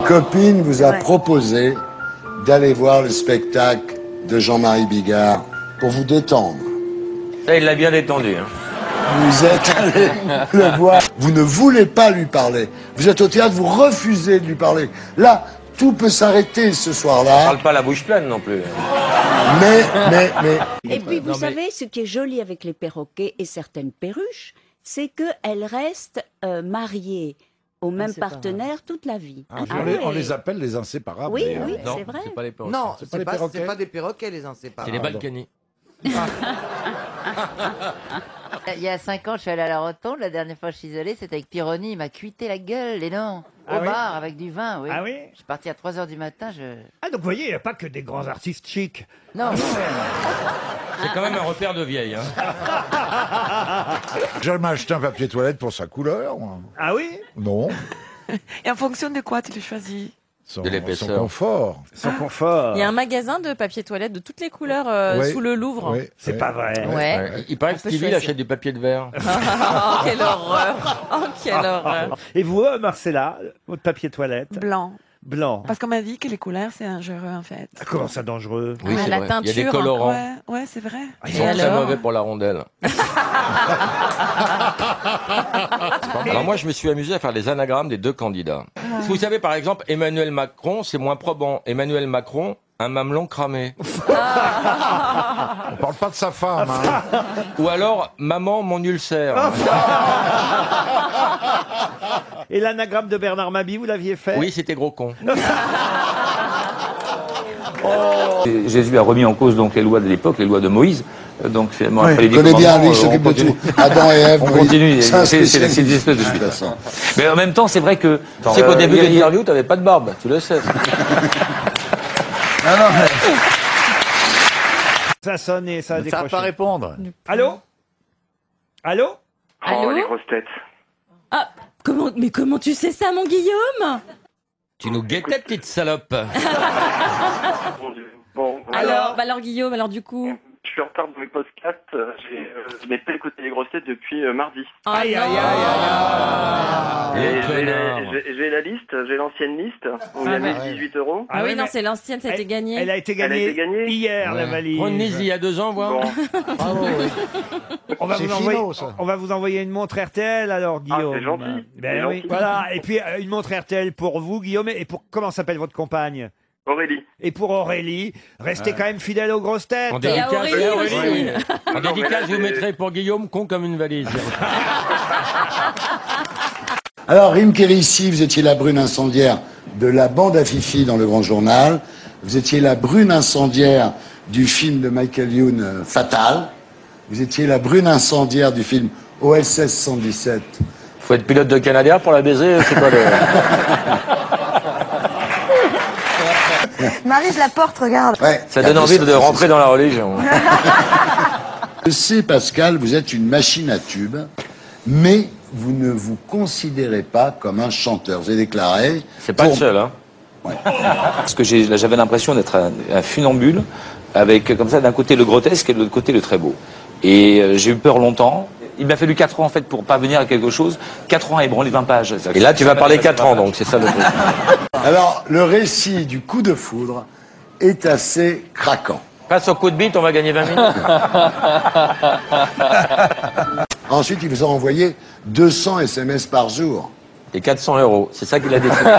copine vous a proposé d'aller voir le spectacle de Jean-Marie Bigard pour vous détendre. Ça, il l'a bien détendu. Hein. Vous êtes allé le voir. Vous ne voulez pas lui parler. Vous êtes au théâtre, vous refusez de lui parler. Là, tout peut s'arrêter ce On soir-là. parle pas la bouche pleine non plus. Mais... Et puis, vous savez, ce qui est joli avec les perroquets et certaines perruches, c'est qu'elles restent mariées au même partenaire toute la vie. On les appelle les inséparables. Oui, oui, Non, c'est vrai. c'est pas les perroquets. Non, c'est pas des perroquets, les inséparables. C'est les Balkany. Il y a 5 ans, je suis allé à la Rotonde. La dernière fois, je suis allé, c'était avec Pironi. Il m'a cuité la gueule, les dents. Au bar, avec du vin, oui. Ah oui? Je suis parti à 3 h du matin, Ah, donc vous voyez, il n'y a pas que des grands artistes chics. Non. C'est quand même un repère de vieille. Hein. Jamais acheté un papier toilette pour sa couleur. Moi. Ah oui? Non. Et en fonction de quoi tu le choisis? De l'épaisseur. Son confort. Son confort. Il y a un magasin de papier toilette de toutes les couleurs Oui. sous le Louvre. Oui, C'est oui. pas vrai. Ouais. Il paraît que On peut Stevie il choisir. achète du papier de verre. Oh, quelle horreur! Oh, quelle horreur! Et vous, Marcella, votre papier toilette? Blanc. Blanc. Parce qu'on m'a dit que les couleurs, c'est dangereux, en fait. Ah, comment ça dangereux? Oui, Ah, c'est la vrai. teinture. Il y a des colorants. Ouais, c'est vrai. Ils Et sont très alors mauvais pour la rondelle. Alors moi, je me suis amusé à faire les anagrammes des deux candidats. Vous savez, par exemple, Emmanuel Macron, c'est moins probant. Emmanuel Macron, un mamelon cramé. On parle pas de sa femme. Hein. Ou alors, maman, mon ulcère. Et l'anagramme de Bernard Mabie, vous l'aviez fait? Oui, c'était gros con. Jésus a remis en cause donc les lois de l'époque, les lois de Moïse. Donc finalement, Oui, après les il connaît bien, lui, il on s'occupe de continue. tout. Adam et Ève, On oui. continue, C'est un c'est des spécialiste. espèces de suite. Mais en même temps, c'est vrai que... Tu sais qu'au début de l'interview, t'avais pas de barbe, tu le sais. Ça sonne et ça a Ça va décroché. pas répondre. Allô? Allô? Allô? les grosses têtes. Ah, mais comment tu sais ça, mon Guillaume? Tu nous guettais, petite salope. Mon Dieu. Bon, Alors, Guillaume, alors du coup? je suis en retard dans mes podcasts. Je n'ai pas écouté les grosses têtes depuis mardi. Aïe, aïe, aïe, aïe, Et connard. j'ai la liste, j'ai l'ancienne liste, où il y a 1018 euros. Ah oui, non, mais c'est l'ancienne, ça a été gagné. Elle a été gagnée, hier, la valise. Prenez-y il y a 2 ans, voir. Bon. Bravo, oui. On va, C'est vous envoyer, finaux, ça. on va vous envoyer une montre RTL, alors, Guillaume. c'est gentil. Ben C'est oui, gentil. voilà. Et puis, une montre RTL pour vous, Guillaume. Et pour, comment s'appelle votre compagne? Aurélie. Et pour Aurélie, restez quand même fidèle aux grosses têtes. En Et à dédicace, Aurélie Aurélie, aussi. oui. En Non, mais dédicace, là, vous c'est- mettrez pour Guillaume con comme une valise. Alors, Rim Kérissi, vous étiez la brune incendiaire de la bande à Fifi dans le Grand Journal. Vous étiez la brune incendiaire du film de Michael Youn, Fatal. Vous étiez la brune incendiaire du film OSS 117. Faut être pilote de Canadair pour la baiser, c'est pas le... Marie, je la porte, regarde. Ouais. Ça donne envie de rentrer dans la religion. Je sais, Pascal, vous êtes une machine à tubes, mais vous ne vous considérez pas comme un chanteur. Vous avez déclaré... C'est pas le seul, hein. Parce que j'avais l'impression d'être un funambule, avec comme ça d'un côté le grotesque et de l'autre côté le très beau. Et j'ai eu peur longtemps. Il m'a fallu 4 ans en fait pour parvenir à quelque chose. 4 ans à ébranler 20 pages. Et là, tu vas parler 4 ans, donc c'est ça le truc. Alors, le récit du coup de foudre est assez craquant. Passe au coup de bite, on va gagner 20 minutes. Ensuite, il vous a envoyé 200 SMS par jour. Et 400 €, c'est ça qu'il a décidé.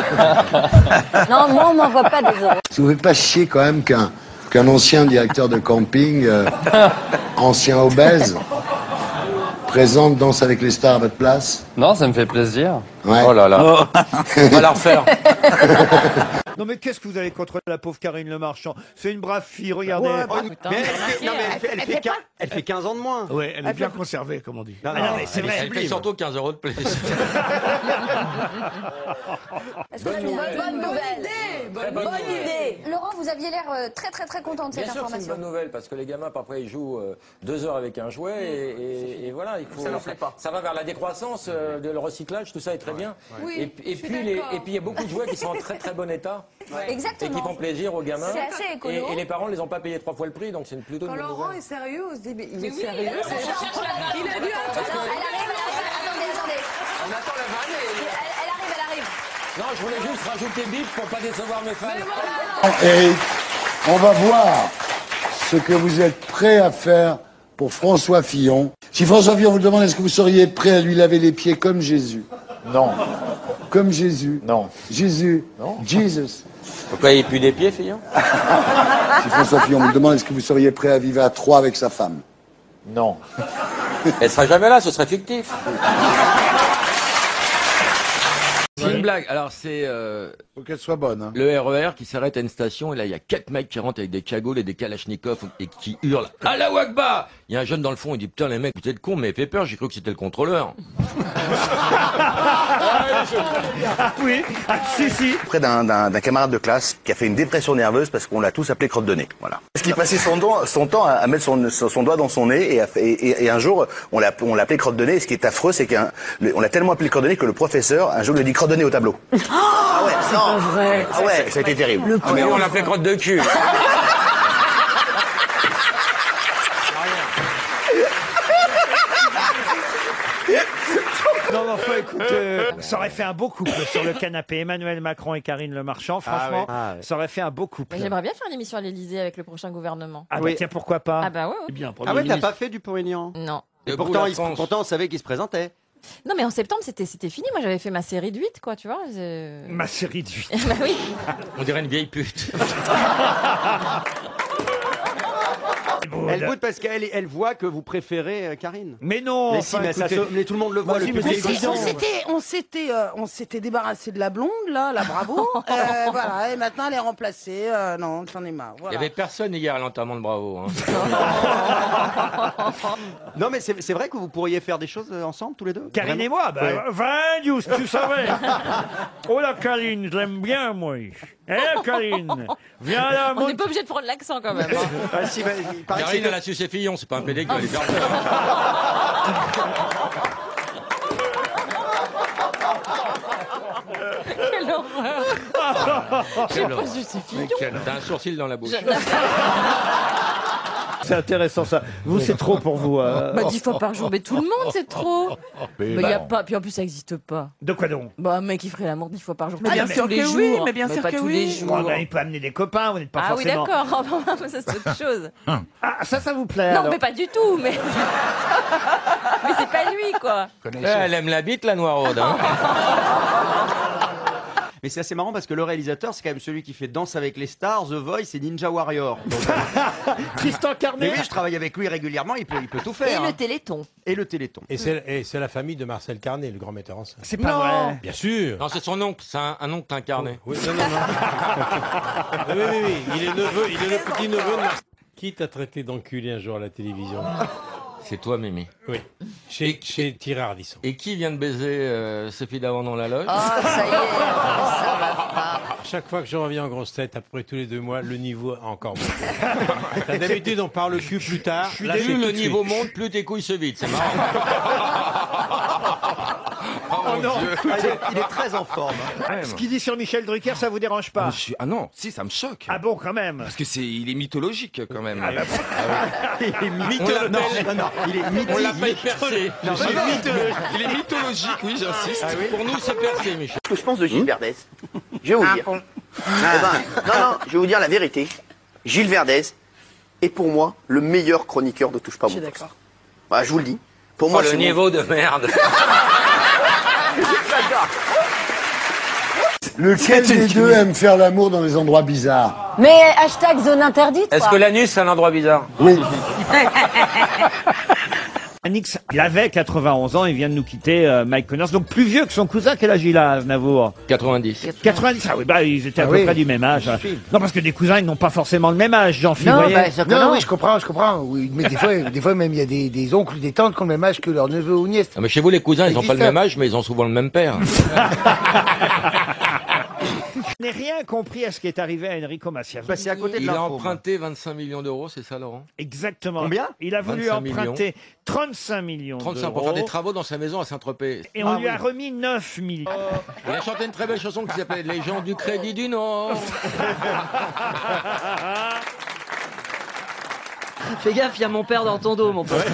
Non, moi, on m'envoie pas des euros. Ça vous fait pas chier quand même qu'un ancien directeur de camping, ancien obèse, présente Danse avec les stars à votre place? Non, ça me fait plaisir. Ouais. Oh là là. On va la refaire. Non, mais qu'est-ce que vous avez contre la pauvre Karine Le Marchand? C'est une brave fille, regardez. Elle fait 15 ans de moins. Ouais, Elle est bien conservée, comme on dit. Non, mais c'est vrai. Elle fait surtout 15 € de plus. Est-ce que c'est une bonne nouvelle? Bonne idée. Laurent, vous aviez l'air très très très content de cette Bien sûr, c'est une information. bonne nouvelle parce que les gamins parfois ils jouent 2 heures avec un jouet et voilà, il faut. Ça leur plaît pas. Ça va vers la décroissance, de le recyclage, tout ça est très bien. Oui, Et puis il y a beaucoup de jouets qui sont en très très bon état et qui Exactement. font plaisir aux gamins. C'est assez écolo. Et les parents les ont pas payés 3 fois le prix, donc c'est plutôt une bonne Laurent nouvelle. est sérieux, on se dit, mais il est sérieux. Il a dû Alors, elle arrive, attendez. On attend la vanne et... Elle arrive. Non, je voulais juste rajouter bip pour pas décevoir mes fans. Eric, on va voir ce que vous êtes prêt à faire pour François Fillon. Si François Fillon vous demande, est-ce que vous seriez prêt à lui laver les pieds comme Jésus? Non. Comme Jésus? Non. Jésus? Non. Jesus. Pourquoi il pue des pieds, Fillon? Si François Fillon vous demande, est-ce que vous seriez prêt à vivre à 3 avec sa femme? Non. Elle sera jamais là, ce serait fictif. C'est une blague. Alors c'est Faut qu'elle soit bonne. Hein. le RER qui s'arrête à une station et là il y a 4 mecs qui rentrent avec des cagoules et des kalachnikovs et qui hurlent « Allahu Akbar !» Il y a un jeune dans le fond, il dit « Putain les mecs, vous êtes cons, mais fait peur, j'ai cru que c'était le contrôleur. » Oui, si. Près d'un camarade de classe qui a fait une dépression nerveuse parce qu'on l'a tous appelé crotte de nez. Voilà. Parce qu'il passait son temps à mettre son doigt dans son nez et un jour on l'a appelé crotte de nez. Et ce qui est affreux, c'est qu'on l'a tellement appelé crotte de nez que le professeur un jour lui a dit crotte de nez au tableau. Ah ouais, C'est pas vrai. Ah ouais, ça a été terrible. Ah mais on l'appelait crotte de cul. Non, mais enfin, écoute, ça aurait fait un beau couple sur le canapé. Emmanuel Macron et Karine Le Marchand, franchement, ça aurait fait un beau couple. J'aimerais bien faire une émission à l'Élysée avec le prochain gouvernement. Ah bah tiens, pourquoi pas? Ah bah ouais. Ah ouais, t'as pas fait du Dupont-Aignan? Non. Et pourtant, on savait qu'il se présentait. Non, mais en septembre, c'était fini. Moi, j'avais fait ma série de 8, quoi, tu vois. Ma série de 8. Bah oui. On dirait une vieille pute. Elle boude parce qu'elle voit que vous préférez Karine. Mais non. Mais, si, mais, mais tout le monde le voit. Bah, le si, mais public. On s'était débarrassé de la blonde, là, la Bravo. Voilà, et maintenant elle est remplacée. Non, j'en ai marre. Il Voilà. y avait personne hier à l'enterrement de Bravo. Hein. Non, mais c'est vrai que vous pourriez faire des choses ensemble, tous les deux. Karine et moi, bah, News, tu savais. Oh la Karine, je l'aime bien, moi. Karine, viens là. On n'est pas obligé de prendre l'accent quand même. Ah, si, bah, il paraît que Karine, c'est elle a su ses fillons, c'est pas un PD qui va les faire Quelle horreur. J'ai pas su ses fillons. T'as un sourcil dans la bouche. C'est intéressant ça. Vous, c'est trop pour vous. Bah 10 fois par jour, mais tout le monde, c'est trop. Mais y a pas. Puis en plus, ça n'existe pas. De quoi donc? Bah un mec qui ferait l'amour 10 fois par jour. Mais bien sûr tous les que jours. oui, mais bien sûr pas que tous oui. les jours. Bon, bah, il peut amener des copains, vous n'êtes pas Ah oui, forcément. d'accord. Ça, c'est autre chose. Ah, ça vous plaît? Non, alors mais pas du tout. Mais mais c'est pas lui, quoi. Elle aime la bite, la noiraude. Hein. Mais c'est assez marrant parce que le réalisateur, c'est quand même celui qui fait Danse avec les stars, The Voice et Ninja Warrior. Donc, Tristan Carnet. mais oui, je travaille avec lui régulièrement, il peut tout faire. Et hein. le Téléthon. Et le Téléthon. Et c'est la famille de Marcel Carnet, le grand metteur en scène. C'est pas vrai. Bien sûr. Non, c'est son oncle, c'est un oncle incarné. Oui, non. oui. Il est le petit neveu de Marcel. Qui t'a traité d'enculé un jour à la télévision? C'est toi, Mimi. Oui. Chez Thierry Ardisson. Et qui vient de baiser Sophie Davant dans la loge? Oh, ça y est, ça va pas. Chaque fois que je reviens en grosse tête, après tous les 2 mois, le niveau a encore monté. D'habitude, on parle cul plus tard. Là, Plus c'est le tout de niveau suite. monte, plus tes couilles se vident. C'est marrant. Oh non. Il est très en forme. hein. Ce qu'il dit sur Michel Drucker, ça vous dérange pas? Ah non, si, ça me choque. Ah bon, quand même. Parce que il est mythologique quand même. Ah bah, Il est mythologique. Non, il est mythique. On l'appelle percé. Il est mythologique, oui, j'insiste. Pour nous, c'est percé, Michel. Ce que je pense de Gilles Verdez, je vais vous dire. Non, je vais vous dire la vérité. Gilles Verdez est pour moi le meilleur chroniqueur de Touche pas à mon poste. Voilà, je vous le dis. Pour moi, le c'est niveau de merde. Lequel des deux aime faire l'amour dans les endroits bizarres? Mais hashtag zone interdite. Est-ce que l'anus, c'est un endroit bizarre? Oui. Anix, il avait 91 ans, il vient de nous quitter, Mike Connors, donc plus vieux que son cousin. Quel âge il a, Aznavour? 90. 90, ah oui, bah ils étaient à peu près du même âge. Non, parce que des cousins, ils n'ont pas forcément le même âge, Jean-Philippe. Non, voyez. bah, ça Non, commence. oui, je comprends. Oui, mais des fois même, il y a des oncles ou des tantes qui ont le même âge que leur neveu ou nièce. Ah, mais chez vous, les cousins, ils n'ont Existe pas le ça. même âge, mais ils ont souvent le même père. Je n'ai rien compris à ce qui est arrivé à Enrico Macias. Bah, c'est à côté de Il a l'info. emprunté 25 millions d'euros, c'est ça, Laurent? Exactement. Combien? Il a voulu 25 emprunter 35 millions 35 pour d'euros. faire des travaux dans sa maison à Saint-Tropez. Et on lui a remis 9 millions. Il a chanté une très belle chanson qui s'appelle Les gens du Crédit du Nord. Fais gaffe, il y a mon père dans ton dos, mon pote.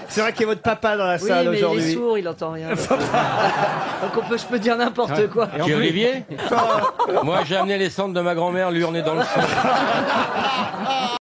C'est vrai qu'il y a votre papa dans la Oui, salle mais il est aujourd'hui. sourd, il entend rien. Donc je peux dire n'importe quoi. Qui est Olivier Moi, j'ai amené les cendres de ma grand-mère, lui, on est dans le sang.